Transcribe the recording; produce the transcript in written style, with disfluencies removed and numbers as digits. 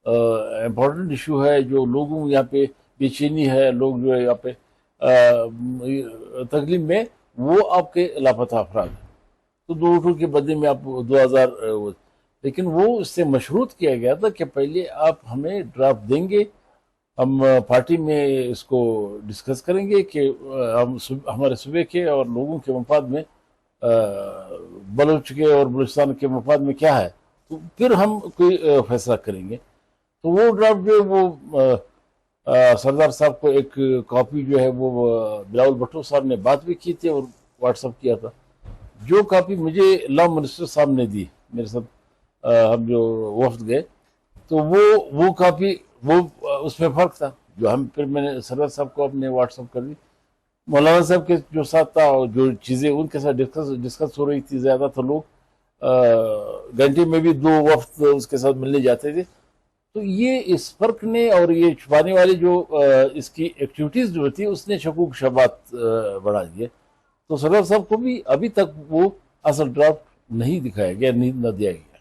Important issue ہے، جو لوگوں یہاں پہ بے چینی ہے، لوگ جو ہے یہاں پہ تکلیف میں، وہ آپ کے لاپتہ افراد ہیں. تو 2 کے بدلے میں آپ 2000، لیکن وہ اس سے مشروط کیا گیا تھا کہ پہلے آپ ہمیں ڈرافٹ دیں گے، ہم پارٹی میں اس کو ڈسکس کریں گے کہ ہم ہمارے صوبے کے اور لوگوں کے مفاد میں، بلوچ کے اور بلوچستان کے مفاد میں کیا ہے، تو پھر ہم کوئی فیصلہ کریں گے. تو وہ ڈرافٹ جو ہے وہ سردار صاحب کو ایک کاپی جو ہے وہ بلاول بھٹو صاحب نے بات بھی کی تھی اور واٹس اپ کیا تھا. جو کاپی مجھے لا منسٹر صاحب نے دی، میرے ساتھ ہم جو وفد گئے، تو وہ کاپی، وہ اس میں فرق تھا. جو پھر میں نے سردار صاحب کو اپنے واٹس اپ کر دی. مولانا صاحب کے جو ساتھ تھا، اور جو چیزیں ان کے ساتھ ڈسکس ہو رہی تھی، زیادہ تر لوگ گھنٹے میں بھی 2 وفد اس کے ساتھ ملنے جاتے تھے. تو یہ اس فرق نے اور یہ چھپانے والی جو اس کی ایکٹیویٹیز جو تھی، اس نے شکوک شبہات بڑھا دیے. تو سردار صاحب کو بھی ابھی تک وہ اصل ڈرافٹ نہیں دکھایا گیا، نہیں نہ دیا گیا.